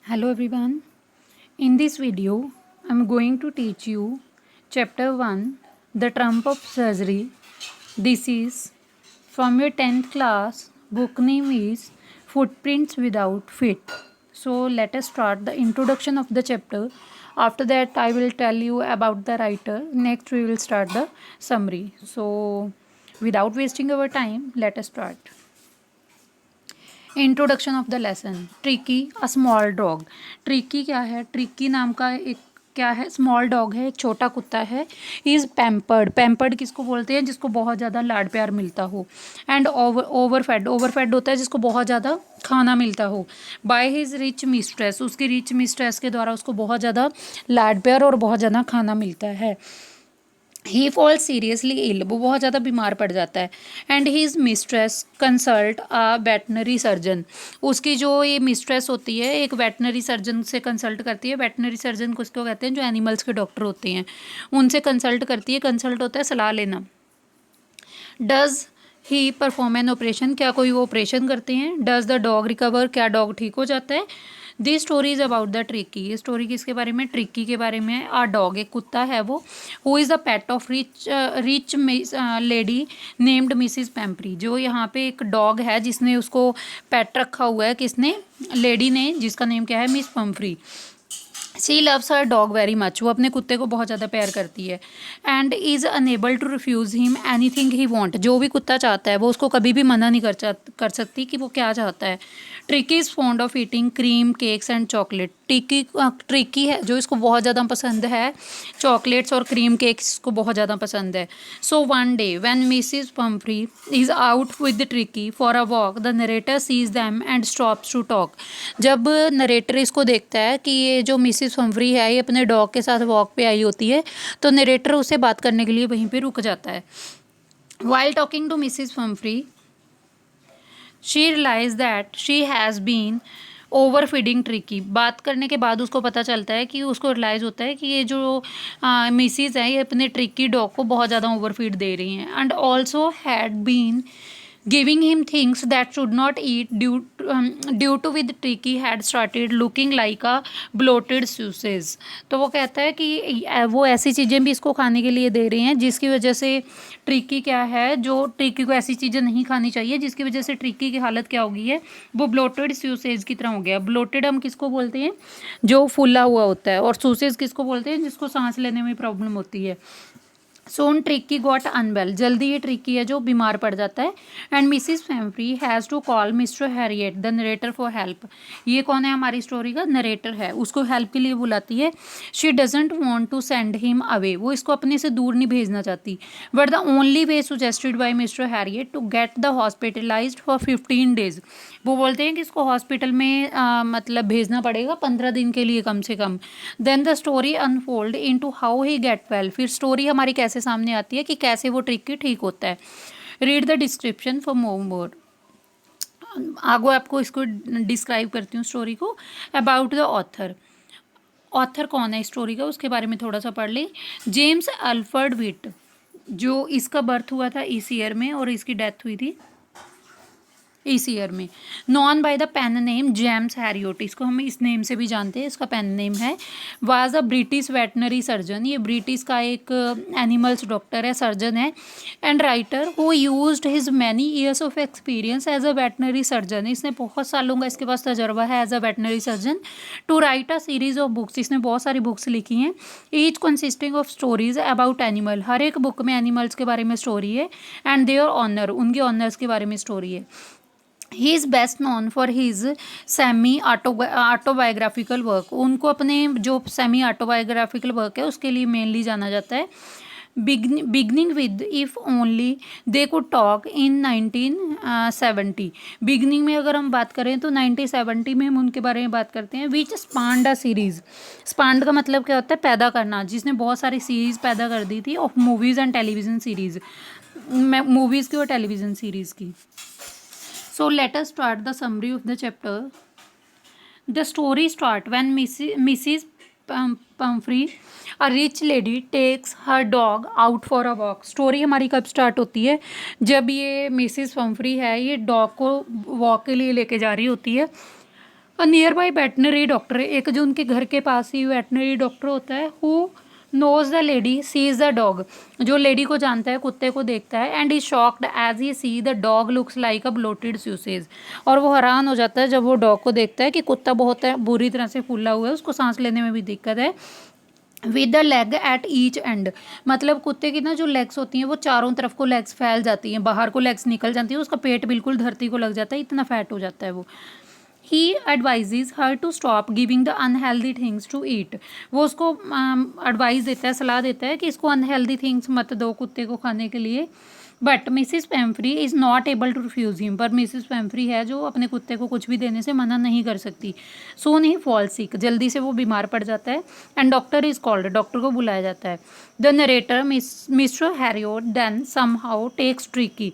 Hello everyone. In this video, I am going to teach you Chapter 1 The Trump of Surgery. This is from your 10th class. Book name is Footprints Without Feet. So let us start the introduction of the chapter. After that, I will tell you about the writer. Next, we will start the summary. So, without wasting our time, let us start. Introduction of the lesson. Tricky a small dog. Tricky क्या है? Tricky नाम का एक क्या है? Small dog है, एक छोटा कुत्ता है। Is pampered. पैम्पर्ड किसको बोलते हैं? जिसको बहुत ज़्यादा लाड प्यार मिलता हो। एंड ओवरफेड। ओवरफेड होता है जिसको बहुत ज़्यादा खाना मिलता हो। By his rich mistress. उसकी रिच मिस्ट्रेस के द्वारा उसको बहुत ज़्यादा लाड प्यार और बहुत ज़्यादा खाना मिलता है। He fall seriously ill. वो बहुत ज़्यादा बीमार पड़ जाता है। And his mistress consult a veterinary surgeon. उसकी जो ये मिस्ट्रेस होती है एक वेटनरी सर्जन से कंसल्ट करती है। वेटनरी सर्जन को इसको कहते हैं जो एनिमल्स के डॉक्टर होते हैं, उनसे कंसल्ट करती है। कंसल्ट होता है सलाह लेना। Does he perform an operation. क्या कोई वो ऑपरेशन करते हैं? Does the dog recover. क्या डॉग ठीक हो जाता है? This story is about the tricky. ये स्टोरी किसके बारे में? ट्रिकी के बारे में। आ डॉग, एक कुत्ता है वो। Who is the pet of rich lady named Mrs Pumphrey. जो यहाँ पे एक डॉग है जिसने उसको पेट रखा हुआ है। किसने? लेडी ने, जिसका नेम क्या है? Miss Pumphrey. She loves her dog very much. वो अपने कुत्ते को बहुत ज़्यादा प्यार करती है। And is unable to refuse him anything he want. जो भी कुत्ता चाहता है वो उसको कभी भी मना नहीं कर सकती कि वो क्या चाहता है। Tricky is fond of eating cream cakes and chocolate. Tricky है जो इसको बहुत ज़्यादा पसंद है चॉकलेट्स और क्रीम केक्स को बहुत ज़्यादा पसंद है। So one day when Mrs Pumphrey is out with Tricki for a walk the narrator sees them and stops to talk. जब नरेटर इसको देखता है कि ये जो मिसिज पम्फ्री है ये अपने डॉग के साथ वॉक पे आई होती है, तो नरेटर उसे बात करने के लिए वहीं पे रुक जाता है। While talking to Mrs Pumphrey she realise that she has been over feeding Tricki. बात करने के बाद उसको पता चलता है कि उसको रियलाइज़ होता है कि ये जो मिसिज है ये अपने ट्रिकी डॉग को बहुत ज़्यादा ओवर फीड दे रही हैं। And also had been giving him things that should not eat due to with Tricky had started looking like a bloated sausage। तो वो कहता है कि वो ऐसी चीज़ें भी इसको खाने के लिए दे रही हैं जिसकी वजह से ट्रिकी क्या है, जो ट्रिकी को ऐसी चीज़ें नहीं खानी चाहिए जिसकी वजह से ट्रिकी की हालत क्या हो गई है? वो ब्लोटेड सूसेज की तरह हो गया। ब्लोटेड हम किसको बोलते हैं? जो फूला हुआ होता है। और सूसेज किसको बोलते हैं? जिसको सांस लेने में प्रॉब्लम होती है। Soon Tricki got unwell. जल्दी ये ट्रिकी है जो बीमार पड़ जाता है। And Mrs Pumphrey has to call Mr Herriot the narrator for help. ये कौन है हमारी स्टोरी का? नरेटर है। उसको हेल्प के लिए बुलाती है। She doesn't want to send him away. वो इसको अपने से दूर नहीं भेजना चाहती। But the only way suggested by Mr Herriot to get the hospitalize for 15 days. वो बोलते हैं कि इसको हॉस्पिटल में मतलब भेजना पड़ेगा 15 दिन के लिए कम से कम। Then the story unfold into how he get well. फिर स्टोरी हमारी कैसे सामने आती है कि कैसे वो ट्रिकी ठीक होता है। Read the description for more. आगे आपको इसको डिस्क्राइब करती हूँ स्टोरी को। About the author. ऑथर कौन है स्टोरी का उसके बारे में थोड़ा सा पढ़ ले। जेम्स अल्फ्रेड विट, जो इसका बर्थ हुआ था इस ईयर में और इसकी डेथ हुई थी इस ईयर में। Known by the pen name James Herriot. इसको हम इस नेम से भी जानते हैं, इसका पेन नेम है। Was a British veterinary surgeon. ये ब्रिटिश का एक एनिमल्स डॉक्टर है, सर्जन है। And writer who used his many years of experience as a veterinary surgeon. इसने बहुत सालों का इसके पास तजर्बा है as a veterinary surgeon. To write a series of books. इसने बहुत सारी बुक्स लिखी हैं। Each consisting of stories about animal. हर एक बुक में एनिमल्स के बारे में स्टोरी है। एंड देयर ऑनर, उनके ऑनर्स के बारे में स्टोरी है। He is best known for his semi autobiographical work. उनको अपने जो सेमी ऑटोबायोग्राफिकल वर्क है उसके लिए मेनली जाना जाता है। Beginning with if only they could talk in 1970। Beginning में अगर हम बात करें तो 1970 में हम उनके बारे में बात करते हैं। विच स्पांड अ सीरीज़। स्पांड का मतलब क्या होता है? पैदा करना। जिसने बहुत सारी सीरीज़ पैदा कर दी थी of movies and television series, movies की और टेलीविज़न सीरीज़ की। So let us start the summary of the chapter. The story starts when Mrs. Pumphrey, a rich lady, takes her dog out for a walk. Story हमारी कब start होती है? जब ये Mrs Pomfrey है ये dog को वॉक के लिए लेके जा रही होती है। अ नियर बाई वेटनरी डॉक्टर, एक जो उनके घर के पास ही वेटनरी डॉक्टर होता है, who knows the lady sees the dog, जो लेडी को जानता है, कुत्ते को देखता है, and is shocked as he see the dog looks like a bloated sausage, और वो हैरान हो जाता है जब वो डॉग को देखता है कि कुत्ता बहुत है बुरी तरह से फूला हुआ है, उसको सांस लेने में भी दिक्कत है। With the leg at each and, मतलब कुत्ते की ना जो लेग्स होती हैं वो चारों तरफ को लेग्स फैल जाती हैं, बाहर को लेग्स निकल जाती हैं, उसका पेट बिल्कुल धरती को लग जाता है, इतना फैट हो जाता है वो। He advises her to stop giving the unhealthy things to eat, वो उसको एडवाइस देता है, सलाह देता है कि इसको अनहेल्दी थिंग्स मत दो कुत्ते को खाने के लिए। But Mrs Pumphrey is not able to refuse him, पर मिसिस पेम्फ्री है जो अपने कुत्ते को कुछ भी देने से मना नहीं कर सकती। सून ही फॉल सिक, जल्दी से वो बीमार पड़ जाता है, and doctor is called, doctor को बुलाया जाता है। The narrator Mr Herriot then somehow takes Tricki,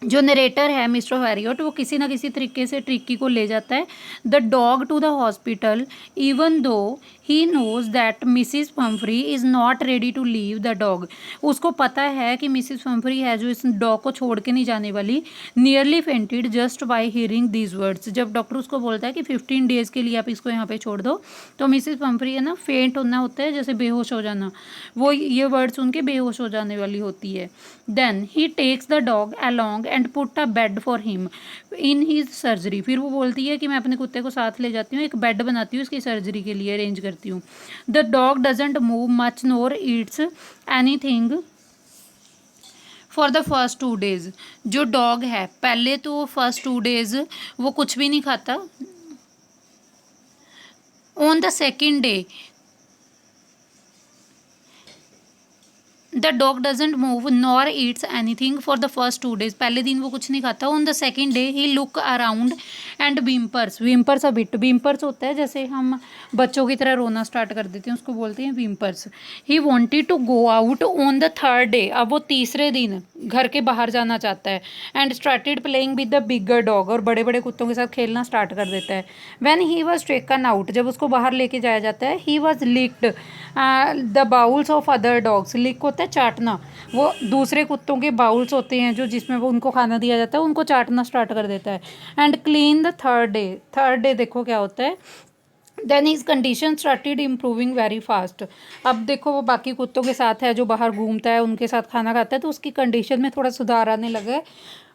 जो नरेटर है मिस्टर हैरियोट, वो किसी ना किसी तरीके से ट्रिकी को ले जाता है the dog to the hospital, even though he knows that Mrs Pumphrey is not ready to leave the dog, उसको पता है कि मिसिस पम्फ्री है जो इस डॉग को छोड़ के नहीं जाने वाली। Nearly fainted just by hearing these words, जब डॉक्टर उसको बोलता है कि 15 डेज़ के लिए आप इसको यहाँ पे छोड़ दो, तो मिसिस पम्फ्री है ना, फेंट होना होता है, जैसे बेहोश हो जाना, वो ये वर्ड सुन के बेहोश हो जाने वाली होती है। Then he takes the dog along and put a bed for him in his surgery, फिर वो बोलती है कि मैं अपने कुत्ते को साथ ले जाती हूँ, एक बेड बनाती हूँ इसकी सर्जरी के लिए, अरेंज करती हूँ। The dog doesn't move much NOR Yeats anything for the first 2 days, जो डॉग है पहले तो फर्स्ट 2 डेज़ वो कुछ भी नहीं खाता। On the second day the dog doesn't move nor eats anything for the first 2 days, पहले दिन वो कुछ नहीं खाता। On the second day he look around and whimpers, whimpers a bit, whimpers होता है जैसे हम बच्चों की तरह रोना स्टार्ट कर देते हैं, उसको बोलते हैं whimpers. He wanted to go out on the third day, अब वो तीसरे दिन घर के बाहर जाना चाहता है, and started playing with the bigger dog, और बड़े बड़े कुत्तों के साथ खेलना स्टार्ट कर देता है। When he was taken out, जब उसको बाहर लेके जाया जाता है, he was licked the bowls of other dogs, lick होता है चाटना, वो दूसरे कुत्तों के बाउल्स होते हैं जो जिसमें वो उनको खाना दिया जाता है, उनको चाटना स्टार्ट कर देता है। And clean the third day, third day देखो क्या होता है, then his condition started improving very fast, अब देखो वो बाकी कुत्तों के साथ है जो बाहर घूमता है, उनके साथ खाना खाता है, तो उसकी कंडीशन में थोड़ा सुधार आने लगा है,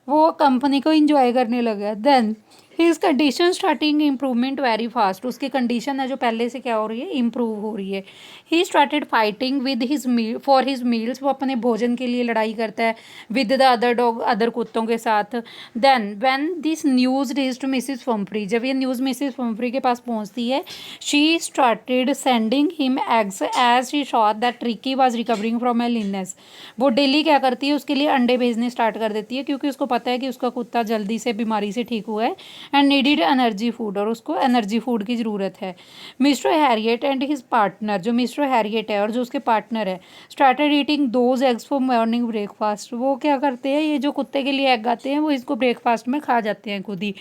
वो कंपनी को इंजॉय करने लगा है। Then his condition starting improvement very fast, उसकी कंडीशन है जो पहले से क्या हो रही है, इम्प्रूव हो रही है। He started fighting with his meal for his meals, वो अपने भोजन के लिए लड़ाई करता है with the other dog, other कुत्तों के साथ। Then when this news reached Mrs Pumphrey, जब ये न्यूज़ मिसिस पम्फ्री के पास पहुंचती है, she started sending him eggs as she thought that Tricki was recovering from ill illness, वो डेली क्या करती है, उसके लिए अंडे भेजने स्टार्ट कर देती है, क्योंकि उसको पता है कि उसका कुत्ता जल्दी से बीमारी से ठीक हुआ है, एंड नीडिड एनर्जी फूड, और उसको एनर्जी फूड की ज़रूरत है। Mister Harriet and his partner, जो मिस्टर हैरियट है और जो उसके पार्टनर है, started eating those eggs for morning breakfast, वो क्या करते हैं, ये जो कुत्ते के लिए एग आते हैं वो इसको ब्रेकफास्ट में खा जाते हैं खुद ही।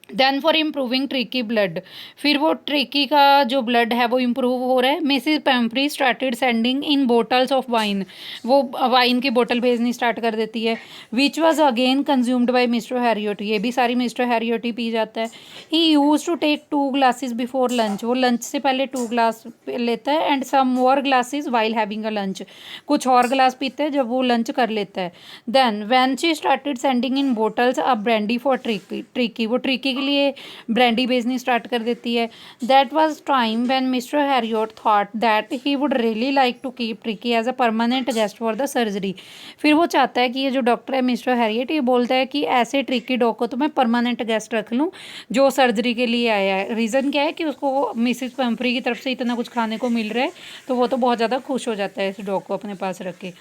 Then for improving Tricki blood, फिर वो ट्रिकी का जो ब्लड है वो इम्प्रूव हो रहा है। Mrs Pumphrey started sending in bottles of wine, वो वाइन की बोतल भेजनी स्टार्ट कर देती है, which was again consumed by Mr Herriot, ये भी सारी मिस्टर हैरियोट ही पी जाता है। He use to take 2 glasses before lunch, वो लंच से पहले 2 ग्लास लेता है, and some more glasses while having a lunch, कुछ और ग्लास पीता है जब वो लंच कर लेता है। Then when she started sending in bottles a brandy for Tricki, वो ट्रिकी के लिए ब्रांडी बेचनी स्टार्ट कर देती है। That was time when Mr Herriot thought that he would really like to keep Tricki as a permanent guest for the surgery, फिर वो चाहता है कि ये जो डॉक्टर है मिस्टर हैरियट, ये बोलता है कि ऐसे ट्रिकी डॉग को तो मैं परमानेंट गेस्ट रख लूँ जो सर्जरी के लिए आया है। रीज़न क्या है कि उसको मिसिस पम्फ्री की तरफ से इतना कुछ खाने को मिल रहा है, तो वो तो बहुत ज़्यादा खुश हो जाता है इस डॉग को अपने पास रख के।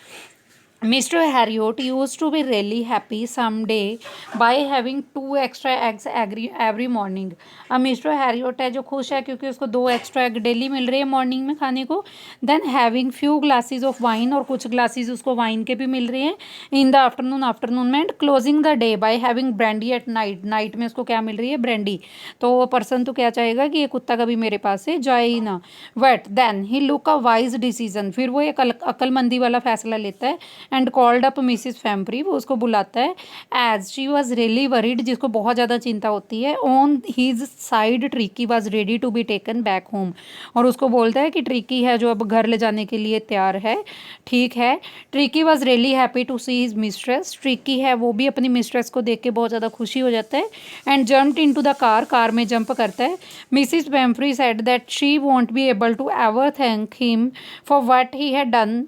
Mr. Harriot used to be really happy someday by having 2 extra eggs every morning. अब मिस्टर हैरियोट है जो खुश है क्योंकि उसको 2 एक्स्ट्रा एग डेली मिल रहे हैं मॉर्निंग में खाने को। Then having few glasses of wine, और कुछ ग्लासेस उसको वाइन के भी मिल रहे हैं इन द आफ्टरनून में। And closing the day by having brandy at night, night में उसको क्या मिल रही है, ब्रांडी। तो वो पर्सन तो क्या चाहेगा कि ये कुत्ता कभी मेरे पास से जाए ही ना। But then he look a wise decision, फिर वो एक अक्लमंदी वाला फैसला लेता है, and called up Mrs Pumphrey, वो उसको बुलाता है, as she was really worried, जिसको बहुत ज़्यादा चिंता होती है। On his side Tricki was ready to be taken back home, और उसको बोलता है कि ट्रिकी है जो अब घर ले जाने के लिए तैयार है, ठीक है। Tricki was really happy to see his mistress, Tricki है वो भी अपनी मिस्ट्रेस को देख के बहुत ज़्यादा खुशी हो जाता है। And jumped into the car, car में जंप करता है। Mrs Pumphrey said that she won't be able to ever thank him for what he had done.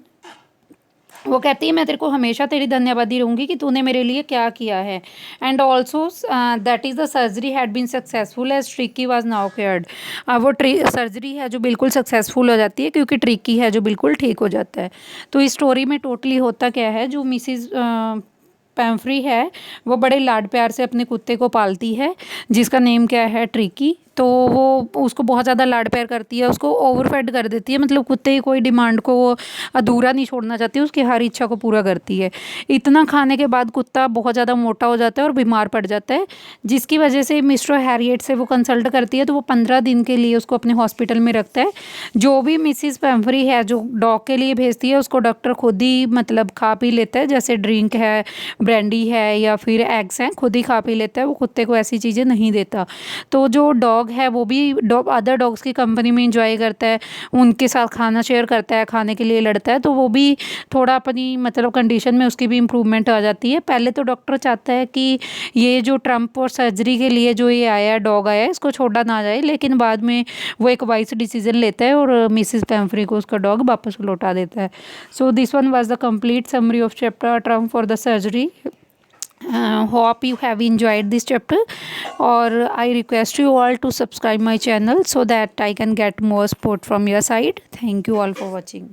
वो कहती है मैं तेरे को हमेशा तेरी धन्यवादी रहूँगी कि तूने मेरे लिए क्या किया है। And also that is the surgery had been successful as Tricki was now cured. वो सर्जरी है जो बिल्कुल सक्सेसफुल हो जाती है क्योंकि ट्रिकी है जो बिल्कुल ठीक हो जाता है। तो इस स्टोरी में टोटली होता क्या है, जो मिसिज पैम्फ्री है वो बड़े लाड प्यार से अपने कुत्ते को पालती है जिसका नेम क्या है, ट्रिकी। तो वो उसको बहुत ज़्यादा लाड प्यार करती है, उसको ओवरफेड कर देती है, मतलब कुत्ते की कोई डिमांड को वो अधूरा नहीं छोड़ना चाहती, उसकी हर इच्छा को पूरा करती है। इतना खाने के बाद कुत्ता बहुत ज़्यादा मोटा हो जाता है और बीमार पड़ जाता है, जिसकी वजह से मिस्टर हैरियट से वो कंसल्ट करती है, तो वो 15 दिन के लिए उसको अपने हॉस्पिटल में रखता है। जो भी मिसिस पैम्फ्री है जो डॉग के लिए भेजती है उसको डॉक्टर खुद ही मतलब खा पी लेता है, जैसे ड्रिंक है, ब्रांडी है या फिर एग्स हैं, खुद ही खा पी लेता है, वो कुत्ते को ऐसी चीज़ें नहीं देता। तो जो डॉग है वो भी अदर डॉग्स की कंपनी में इंजॉय करता है, उनके साथ खाना शेयर करता है, खाने के लिए लड़ता है, तो वो भी थोड़ा अपनी मतलब कंडीशन में उसकी भी इम्प्रूवमेंट आ जाती है। पहले तो डॉक्टर चाहता है कि ये जो ट्रम्प और सर्जरी के लिए जो ये आया डॉग आया इसको छोड़ा ना जाए, लेकिन बाद में वो एक वाइस डिसीजन लेता है और मिसिस पैम्फ्री को उसका डॉग वापस लौटा देता है। So this one was the complete summary of chapter Trump for the surgery. Hope you have enjoyed this chapter, or I request you all to subscribe my channel so that I can get more support from your side. Thank you all for watching.